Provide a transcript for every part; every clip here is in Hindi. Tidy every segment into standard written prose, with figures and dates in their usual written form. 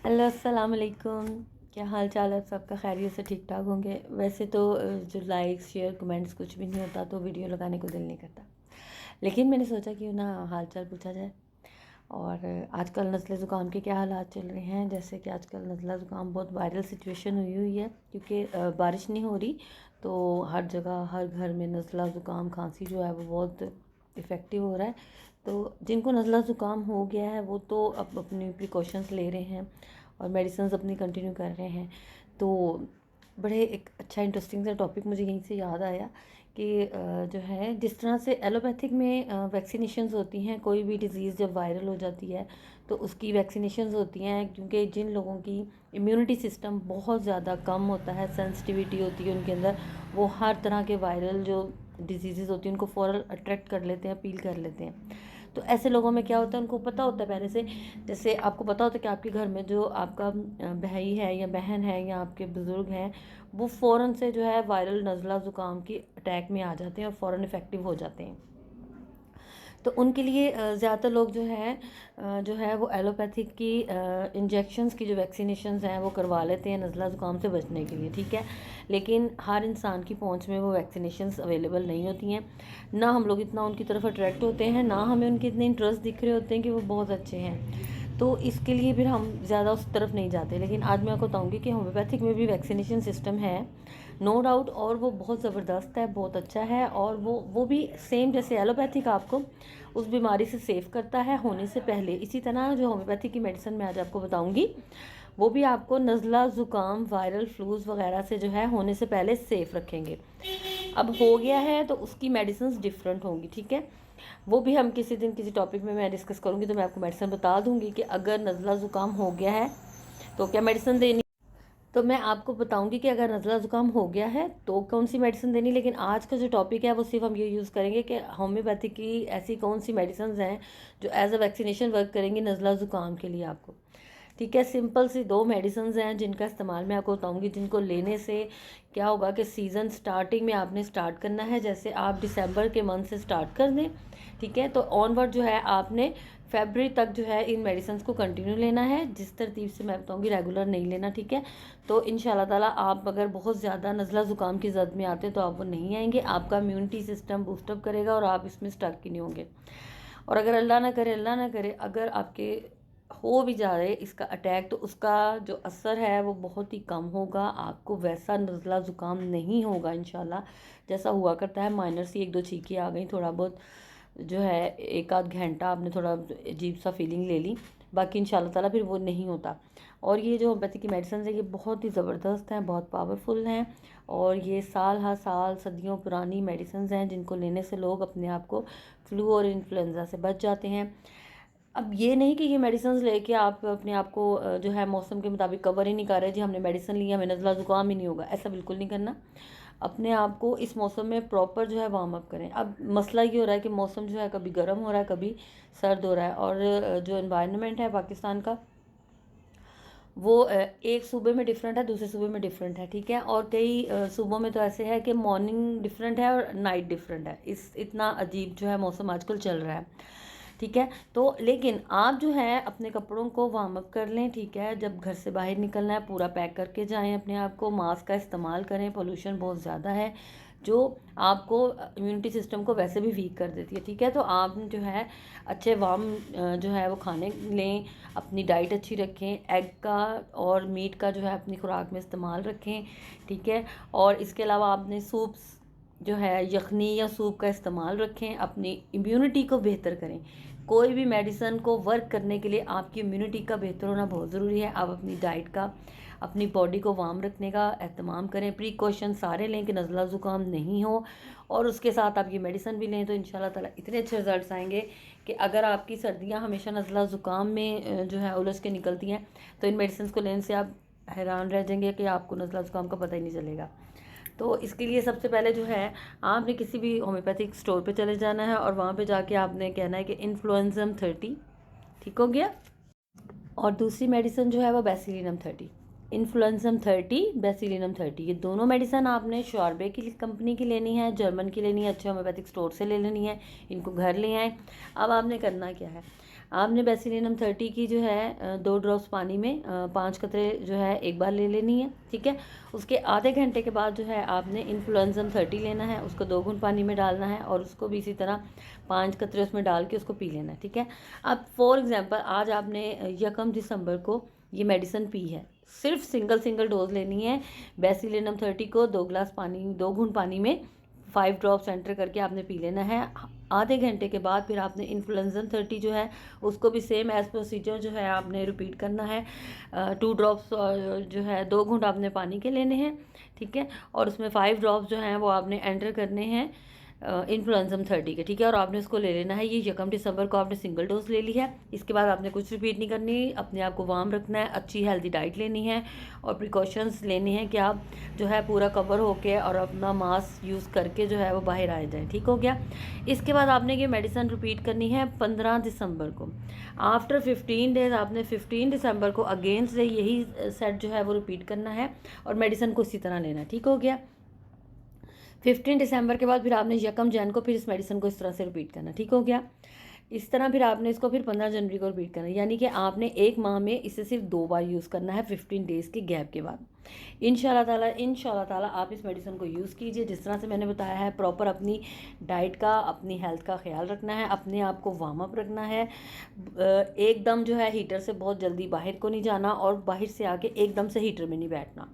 हेलो अस्सलाम वालेकुम। क्या हाल चाल है सबका? खैरियत से ठीक ठाक होंगे। वैसे तो जो लाइक्स शेयर कमेंट्स कुछ भी नहीं होता तो वीडियो लगाने को दिल नहीं करता, लेकिन मैंने सोचा कि ना हाल चाल पूछा जाए। और आजकल नज़ले ज़ुकाम के क्या हालात चल रहे हैं, जैसे कि आजकल नज़ला ज़ुकाम बहुत वायरल सिचुएशन हुई हुई है, क्योंकि बारिश नहीं हो रही तो हर जगह हर घर में नज़ला ज़ुकाम खांसी जो है वो बहुत इफ़ेक्टिव हो रहा है। तो जिनको नज़ला ज़ुकाम हो गया है वो तो अब अपनी प्रिकॉशंस ले रहे हैं और मेडिसिन अपनी कंटिन्यू कर रहे हैं। तो बड़े एक अच्छा इंटरेस्टिंग सा टॉपिक मुझे यहीं से याद आया कि जो है जिस तरह से एलोपैथिक में वैक्सीनेशंस होती हैं, कोई भी डिज़ीज़ जब वायरल हो जाती है तो उसकी वैक्सीनेशंस होती हैं, क्योंकि जिन लोगों की इम्यूनिटी सिस्टम बहुत ज़्यादा कम होता है, सेंसिटिविटी होती है उनके अंदर, वो हर तरह के वायरल जो डिजीज़ होती हैं उनको फ़ौरन अट्रैक्ट कर लेते हैं, अपील कर लेते हैं। तो ऐसे लोगों में क्या होता है, उनको पता होता है पहले से, जैसे आपको पता होता है कि आपके घर में जो आपका भाई है या बहन है या आपके बुज़ुर्ग हैं, वो फ़ौरन से जो है वायरल नज़ला ज़ुकाम की अटैक में आ जाते हैं और फ़ौरन इफ़ेक्टिव हो जाते हैं। तो उनके लिए ज़्यादातर लोग जो है वो एलोपैथिक की इंजेक्शंस की जो वैक्सीनेशंस हैं वो करवा लेते हैं नज़ला ज़ुकाम से बचने के लिए, ठीक है। लेकिन हर इंसान की पहुंच में वो वैक्सीनेशंस अवेलेबल नहीं होती हैं, ना हम लोग इतना उनकी तरफ अट्रैक्ट होते हैं, ना हमें उनके इतने इंटरेस्ट दिख रहे होते हैं कि वो बहुत अच्छे हैं। तो इसके लिए फिर हम ज़्यादा उस तरफ नहीं जाते। लेकिन आज मैं आपको बताऊँगी कि होम्योपैथिक में भी वैक्सीनेशन सिस्टम है, नो डाउट, और वो बहुत ज़बरदस्त है, बहुत अच्छा है। और वो भी सेम जैसे एलोपैथिक आपको उस बीमारी से सेव करता है होने से पहले, इसी तरह जो होम्योपैथिक की मेडिसिन मैं आज आपको बताऊँगी वो भी आपको नज़ला ज़ुकाम वायरल फ्लूज़ वगैरह से जो है होने से पहले सेफ रखेंगे। अब हो गया है तो उसकी मेडिसिन डिफरेंट होंगी, ठीक है। वो भी हम किसी दिन किसी टॉपिक में मैं डिस्कस करूँगी, तो मैं आपको मेडिसिन बता दूँगी कि अगर नज़ला ज़ुकाम हो गया है तो क्या मेडिसिन देनी। तो मैं आपको बताऊंगी कि अगर नज़ला ज़ुकाम हो गया है तो कौन सी मेडिसिन देनी। लेकिन आज का जो टॉपिक है वो सिर्फ हम ये यूज़ करेंगे कि होम्योपैथी की ऐसी कौन सी मेडिसिन हैं जो एज अ वैक्सीनेशन वर्क करेंगी नज़ला ज़ुकाम के लिए आपको, ठीक है। सिंपल सी दो मेडिसिन हैं जिनका इस्तेमाल मैं आपको बताऊंगी, जिनको लेने से क्या होगा कि सीज़न स्टार्टिंग में आपने स्टार्ट करना है, जैसे आप दिसंबर के मंथ से स्टार्ट कर दें, ठीक है। तो ऑनवर्ड जो है आपने फरवरी तक जो है इन मेडिसिन को कंटिन्यू लेना है, जिस तरतीब से मैं बताऊंगी, रेगुलर नहीं लेना, ठीक है। तो इंशाल्लाह ताला आप अगर बहुत ज़्यादा नज़ला ज़ुकाम की जद में आते हैं तो आप वो नहीं आएंगे, आपका इम्यूनिटी सिस्टम बूस्टअप करेगा और आप इसमें स्टक ही नहीं होंगे। और अगर अल्लाह ना करे अगर आपके हो भी जा रहे इसका अटैक, तो उसका जो असर है वो बहुत ही कम होगा, आपको वैसा नज़ला ज़ुकाम नहीं होगा इंशाल्लाह जैसा हुआ करता है। माइनर सी एक दो छींकें आ गई, थोड़ा बहुत जो है एक आध घंटा आपने थोड़ा अजीब सा फीलिंग ले ली, बाकी इंशाल्लाह ताला फिर वो नहीं होता। और ये जो होम्योपैथी की मेडिसिन है ये बहुत ही ज़बरदस्त हैं, बहुत पावरफुल हैं, और ये साल हर साल सदियों पुरानी मेडिसिन हैं जिनको लेने से लोग अपने आप को फ्लू और इन्फ्लुएंजा से बच जाते हैं। अब ये नहीं कि ये मेडिसिन लेके आप अपने आप को जो है मौसम के मुताबिक कवर ही नहीं कर रहे, जी हमने मेडिसिन ली हमें नज़ला ज़ुकाम ही नहीं होगा, ऐसा बिल्कुल नहीं करना। अपने आप को इस मौसम में प्रॉपर जो है वार्म अप करें। अब मसला ये हो रहा है कि मौसम जो है कभी गर्म हो रहा है कभी सर्द हो रहा है, और जो इन्वायरमेंट है पाकिस्तान का वो एक सूबे में डिफरेंट है, दूसरे सूबे में डिफरेंट है, ठीक है। और कई सूबों में तो ऐसे है कि मॉर्निंग डिफरेंट है और नाइट डिफरेंट है, इस इतना अजीब जो है मौसम आजकल चल रहा है, ठीक है। तो लेकिन आप जो है अपने कपड़ों को वार्म अप कर लें, ठीक है। जब घर से बाहर निकलना है पूरा पैक करके जाएं अपने आप को, मास्क का इस्तेमाल करें, पोल्यूशन बहुत ज़्यादा है जो आपको इम्यूनिटी सिस्टम को वैसे भी वीक कर देती है, ठीक है। तो आप जो है अच्छे वार्म जो है वो खाने लें, अपनी डाइट अच्छी रखें, एग का और मीट का जो है अपनी खुराक में इस्तेमाल रखें, ठीक है। और इसके अलावा आपने सूप्स जो है यखनी या सूप का इस्तेमाल रखें, अपनी इम्यूनिटी को बेहतर करें। कोई भी मेडिसिन को वर्क करने के लिए आपकी इम्यूनिटी का बेहतर होना बहुत ज़रूरी है। आप अपनी डाइट का, अपनी बॉडी को वार्म रखने का एहतमाम करें, प्रिकॉशन सारे लें कि नज़ला ज़ुकाम नहीं हो, और उसके साथ आप ये मेडिसिन भी लें, तो इंशाल्लाह ताला इतने अच्छे रिजल्ट्स आएंगे कि अगर आपकी सर्दियाँ हमेशा नज़ला ज़ुकाम में जो है उलझ के निकलती हैं, तो इन मेडिसिन को लेने से आप हैरान रह जाएंगे कि आपको नज़ला ज़ुकाम का पता ही नहीं चलेगा। तो इसके लिए सबसे पहले जो है आपने किसी भी होम्योपैथिक स्टोर पे चले जाना है और वहाँ पे जाके आपने कहना है कि इन्फ्लुएंज़म 30, ठीक हो गया। और दूसरी मेडिसिन जो है वो बेसिलिनम 30, इन्फ्लुएंज़म 30, बेसिलिनम 30, ये दोनों मेडिसिन आपने शॉर्बे की कंपनी की लेनी है, जर्मन की लेनी है, अच्छे होम्योपैथिक स्टोर से ले लेनी है, इनको घर ले आए। अब आपने करना क्या है, आपने बेसिलिनम 30 की जो है 2 ड्रॉप्स पानी में 5 कतरे जो है एक बार ले लेनी है, ठीक है। उसके आधे घंटे के बाद जो है आपने इन्फ्लुएंज़म 30 लेना है, उसको 2 घूंट पानी में डालना है और उसको भी इसी तरह 5 कतरे उसमें डाल के उसको पी लेना है, ठीक है। अब फॉर एग्जांपल आज आपने 1 दिसंबर को ये मेडिसिन पी है, सिर्फ सिंगल डोज लेनी है बेसिलिनम 30 को 2 गिलास पानी 2 घूंट पानी में 5 ड्रॉप्स एंटर करके आपने पी लेना है। आधे घंटे के बाद फिर आपने इन्फ्लुएंज़म 30 जो है उसको भी सेम एज प्रोसीजर जो है आपने रिपीट करना है। 2 ड्रॉप्स जो है 2 घूंट आपने पानी के लेने हैं, ठीक है, और उसमें 5 ड्रॉप्स जो हैं वो आपने एंटर करने हैं इन्फ्लुएंज़म 30 के, ठीक है। और आपने उसको ले लेना है, ये 1 दिसंबर को आपने सिंगल डोज ले ली है। इसके बाद आपने कुछ रिपीट नहीं करनी, अपने आप को वार्म रखना है, अच्छी हेल्दी डाइट लेनी है और प्रिकॉशंस लेने हैं कि आप जो है पूरा कवर होके और अपना मास्क यूज़ करके जो है वो बाहर आ जाए, ठीक हो गया। इसके बाद आपने ये मेडिसिन रिपीट करनी है 15 दिसंबर को। आफ्टर 15 डेज आपने 15 दिसंबर को अगेन से यही सेट जो है वो रिपीट करना है और मेडिसिन को इसी तरह लेना है, ठीक हो गया। 15 दिसंबर के बाद फिर आपने 1 जनवरी को फिर इस मेडिसिन को इस तरह से रिपीट करना, ठीक हो गया। इस तरह फिर आपने इसको फिर 15 जनवरी को रिपीट करना, यानी कि आपने 1 माह में इसे सिर्फ 2 बार यूज़ करना है 15 डेज़ के गैप के बाद। इंशाल्लाह ताला आप इस मेडिसिन को यूज़ कीजिए जिस तरह से मैंने बताया है। प्रॉपर अपनी डाइट का, अपनी हेल्थ का ख्याल रखना है, अपने आप को वार्म अप रखना है, एकदम जो है हीटर से बहुत जल्दी बाहर को नहीं जाना और बाहर से आके एकदम से हीटर में नहीं बैठना,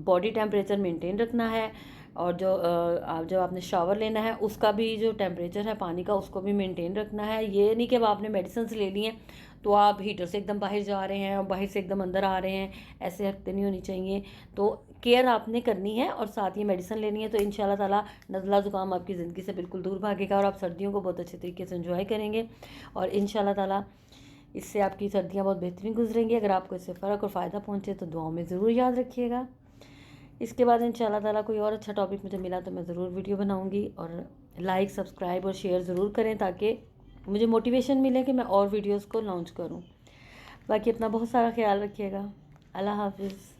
बॉडी टेम्परेचर मेंटेन रखना है। और जब आपने शावर लेना है उसका भी जो टेम्परेचर है पानी का उसको भी मेंटेन रखना है। ये नहीं कि अब आपने मेडिसिन ले ली हैं तो आप हीटर से एकदम बाहर जा रहे हैं और बाहर से एकदम अंदर आ रहे हैं, ऐसे हरकतें नहीं होनी चाहिए। तो केयर आपने करनी है और साथ ही मेडिसिन लेनी है, तो इंशाल्लाह ताला नज़ला ज़ुकाम आपकी ज़िंदगी से बिल्कुल दूर भागेगा और आप सर्दियों को बहुत अच्छे तरीके से एंजॉय करेंगे और इंशाल्लाह ताला इससे आपकी सर्दियाँ बहुत बेहतरीन गुजरेंगी। अगर आपको इससे फ़र्क और फ़ायदा पहुँचे तो दुआओं में ज़रूर याद रखिएगा। इसके बाद इंशाल्लाह ताला कोई और अच्छा टॉपिक मुझे मिला तो मैं ज़रूर वीडियो बनाऊंगी और लाइक, सब्सक्राइब और शेयर ज़रूर करें ताकि मुझे मोटिवेशन मिले कि मैं और वीडियोस को लॉन्च करूं। बाकी अपना बहुत सारा ख्याल रखिएगा। अल्लाह हाफिज़।